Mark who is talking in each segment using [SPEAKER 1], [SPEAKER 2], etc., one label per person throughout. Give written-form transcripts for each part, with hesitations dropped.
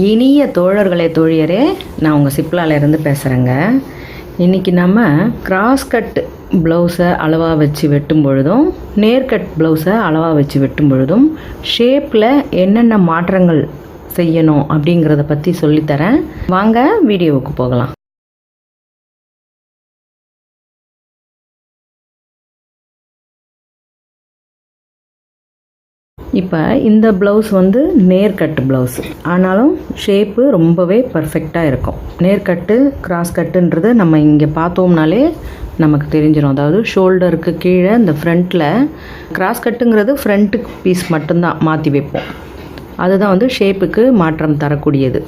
[SPEAKER 1] இனிய தோழர்களே தோழியரே, நான் உங்கள் சிப்லாலேருந்து பேசுகிறேங்க. இன்றைக்கி நம்ம கிராஸ் கட் ப்ளவுஸை அளவாக வச்சு வெட்டும் பொழுதும் நேர்கட் ப்ளவுஸை அளவாக வச்சு வெட்டும் பொழுதும் ஷேப்பில் என்னென்ன மாற்றங்கள் செய்யணும் அப்படிங்கிறத பற்றி சொல்லித்தரேன். வாங்க வீடியோவுக்கு போகலாம். இப்போ இந்த ப்ளவுஸ் வந்து நேர்கட்டு ப்ளவுஸ், ஆனாலும் ஷேப்பு ரொம்பவே பர்ஃபெக்டாக இருக்கும். நேர்கட்டு கிராஸ் கட்டுன்றது நம்ம இங்கே பார்த்தோம்னாலே நமக்கு தெரிஞ்சிடும். அதாவது ஷோல்டருக்கு கீழே இந்த ஃப்ரண்ட்டில் கிராஸ் கட்டுங்கிறது ஃப்ரண்ட்டு பீஸ் மட்டும்தான் மாற்றி வைப்போம். அதுதான் வந்து ஷேப்புக்கு மாற்றம் தரக்கூடியது.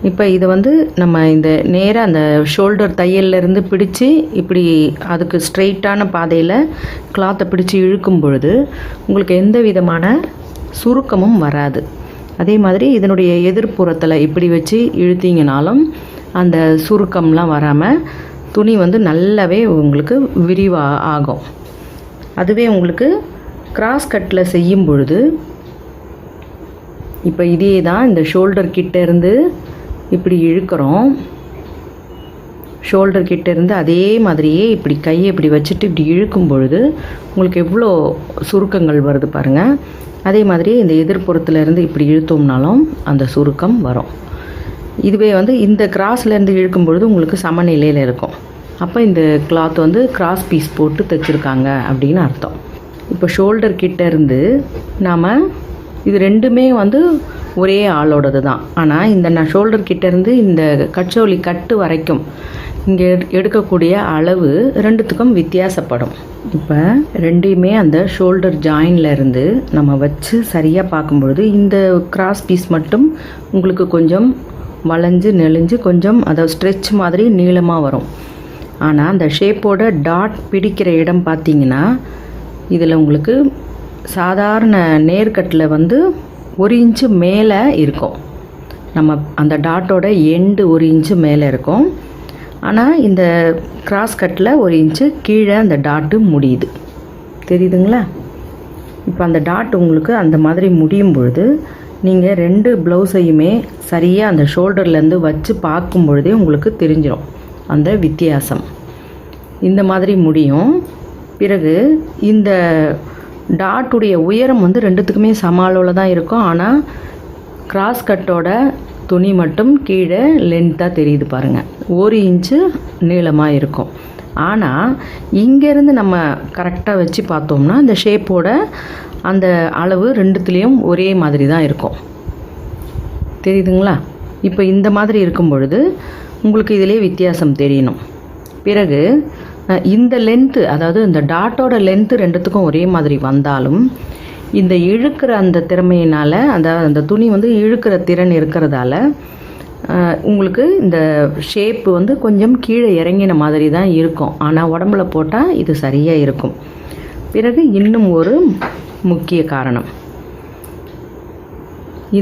[SPEAKER 1] இப்போ இதை வந்து நம்ம இந்த நேராக அந்த ஷோல்டர் தையல்லேருந்து பிடிச்சி இப்படி அதுக்கு ஸ்ட்ரெயிட்டான பாதையில் கிளாத்தை பிடிச்சி இழுக்கும் பொழுது உங்களுக்கு எந்த விதமான சுருக்கமும் வராது. அதே மாதிரி இதனுடைய எதிர்ப்புறத்தில் இப்படி வச்சு இழுத்தீங்கனாலும் அந்த சுருக்கம்லாம் வராமல் துணி வந்து நல்லாவே உங்களுக்கு விரிவாக ஆகும். அதுவே உங்களுக்கு கிராஸ் கட்டில் செய்யும் பொழுது இப்போ இதே தான் இந்த ஷோல்டர் கிட்டேருந்து இப்படி இழுக்கிறோம். ஷோல்டர் கிட்டேருந்து அதே மாதிரியே இப்படி கையை இப்படி வச்சுட்டு இப்படி இழுக்கும் பொழுது உங்களுக்கு எவ்வளோ சுருக்கங்கள் வருது பாருங்கள். அதே மாதிரி இந்த எதிர்ப்புறத்துலேருந்து இப்படி இழுத்தோம்னாலும் அந்த சுருக்கம் வரும். இதுவே வந்து இந்த கிராஸ்லேருந்து இழுக்கும் பொழுது உங்களுக்கு சமநிலையில் இருக்கும். அப்போ இந்த கிளாத் வந்து கிராஸ் பீஸ் போட்டு தைச்சிருக்காங்க அப்படின்னு அர்த்தம். இப்போ ஷோல்டர் கிட்டேருந்து நாம் இது ரெண்டுமே வந்து ஒரே ஆளோடது தான். ஆனால் இந்த நான் ஷோல்டர் கிட்டேருந்து இந்த கச்சோலி கட்டு வரைக்கும் இங்கே எடுக்கக்கூடிய அளவு ரெண்டுத்துக்கும் வித்தியாசப்படும். இப்போ ரெண்டையுமே அந்த ஷோல்டர் ஜாயின்லேருந்து நம்ம வச்சு சரியாக பார்க்கும்பொழுது இந்த கிராஸ் பீஸ் மட்டும் உங்களுக்கு கொஞ்சம் வளைஞ்சு நெளிஞ்சு கொஞ்சம் அதாவது ஸ்ட்ரெச் மாதிரி நீளமாக வரும். ஆனால் அந்த ஷேப்போட டாட் பிடிக்கிற இடம் பார்த்திங்கன்னா இதில் உங்களுக்கு சாதாரண நேர்கட்டில் வந்து 1 இன்ச்சு மேலே இருக்கும். நம்ம அந்த டாட்டோட எண்டு 1 இன்ச்சு மேலே இருக்கும். ஆனால் இந்த கிராஸ் கட்டில் 1 இன்ச்சு கீழே அந்த டாட்டு முடியுது. தெரியுதுங்களா? இப்போ அந்த டாட் உங்களுக்கு அந்த மாதிரி முடியும் பொழுது நீங்கள் 2 ப்ளவுஸையுமே சரியாக அந்த ஷோல்டர்லேருந்து வச்சு பார்க்கும் பொழுதே உங்களுக்கு தெரிஞ்சிடும் அந்த வித்தியாசம். இந்த மாதிரி முடியும். பிறகு இந்த டாட்டுடைய உயரம் வந்து ரெண்டுத்துக்குமே சம அளவில் தான் இருக்கும். ஆனால் கிராஸ் கட்டோட துணி மட்டும் கீழே லென்த்தாக தெரியுது பாருங்கள், 1 இன்ச்சு நீளமாக இருக்கும். ஆனால் இங்கேருந்து நம்ம கரெக்டாக வச்சு பார்த்தோம்னா இந்த ஷேப்போட அந்த அளவு ரெண்டுத்துலேயும் ஒரே மாதிரி தான் இருக்கும். தெரியுதுங்களா? இப்போ இந்த மாதிரி இருக்கும் பொழுது உங்களுக்கு இதிலே வித்தியாசம் தெரியணும். பிறகு இந்த லென்த்து, அதாவது இந்த டாட்டோட லென்த்து ரெண்டுத்துக்கும் ஒரே மாதிரி வந்தாலும் இந்த இழுக்கிற அந்த திறமையினால் அந்த துணி வந்து இழுக்கிற திறன் இருக்கிறதால உங்களுக்கு இந்த ஷேப்பு வந்து கொஞ்சம் கீழே இறங்கின மாதிரி தான் இருக்கும். ஆனால் உடம்புல போட்டால் இது சரியாக இருக்கும். பிறகு இன்னும் ஒரு முக்கிய காரணம்,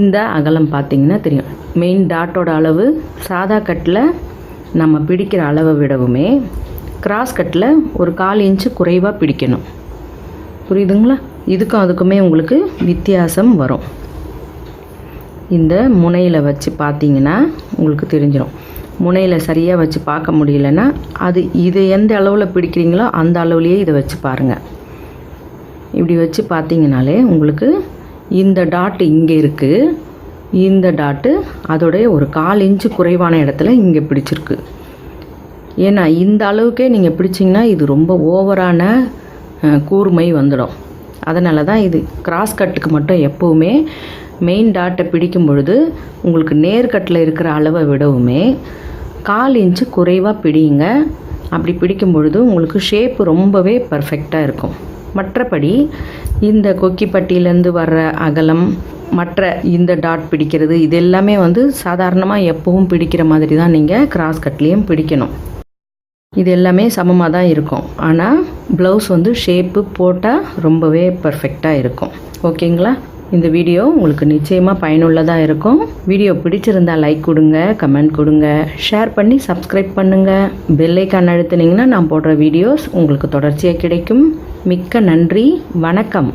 [SPEAKER 1] இந்த அகலம் பார்த்திங்கன்னா தெரியும். மெயின் டாட்டோட அளவு சாதா கட்டில் நம்ம பிடிக்கிற அளவை விடவுமே கிராஸ் கட்டில் ஒரு 1/4 இன்ச்சு குறைவாக பிடிக்கணும். புரியுதுங்களா? இதுக்கும் அதுக்குமே உங்களுக்கு வித்தியாசம் வரும். இந்த முனையில் வச்சு பார்த்தீங்கன்னா உங்களுக்கு தெரிஞ்சிடும். முனையில் சரியாக வச்சு பார்க்க முடியலன்னா இது எந்த அளவில் பிடிக்கிறீங்களோ அந்த அளவுலேயே இதை வச்சு பாருங்கள். இப்படி வச்சு பார்த்தீங்கனாலே உங்களுக்கு இந்த டாட்டு இங்கே இருக்குது, இந்த டாட்டு அதோடைய ஒரு 1/4 இன்ச்சு குறைவான இடத்துல இங்கே பிடிச்சிருக்கு. ஏன்னா இந்த அளவுக்கே நீங்கள் பிடிச்சிங்கன்னா இது ரொம்ப ஓவரான கூர்மை வந்துடும். அதனால தான் இது கிராஸ் கட்டுக்கு மட்டும் எப்போவுமே மெயின் டாட்டை பிடிக்கும் பொழுது உங்களுக்கு நேர்கட்டில் இருக்கிற அளவை விடவுமே 1/4 இன்ச்சு குறைவாக பிடிங்க. அப்படி பிடிக்கும் பொழுது உங்களுக்கு ஷேப்பு ரொம்பவே பர்ஃபெக்டாக இருக்கும். மற்றபடி இந்த கொக்கி பட்டியிலேருந்து வர்ற அகலம், மற்ற இந்த டாட் பிடிக்கிறது, இது எல்லாமே வந்து சாதாரணமாக எப்பவும் பிடிக்கிற மாதிரி தான் நீங்கள் கிராஸ் கட்லேயும் பிடிக்கணும். இது எல்லாமே சமமாக தான் இருக்கும். ஆனால் ப்ளவுஸ் வந்து ஷேப்பு போட்டால் ரொம்பவே பர்ஃபெக்டாக இருக்கும். ஓகேங்களா? இந்த வீடியோ உங்களுக்கு நிச்சயமாக பயனுள்ளதாக இருக்கும். வீடியோ பிடிச்சிருந்தால் லைக் கொடுங்க, கமெண்ட் கொடுங்க, ஷேர் பண்ணி சப்ஸ்கிரைப் பண்ணுங்கள். பெல் ஐக்கான் அழுத்தினீங்கன்னா நான் போடுற வீடியோஸ் உங்களுக்கு தொடர்ச்சியாக கிடைக்கும். மிக்க நன்றி. வணக்கம்.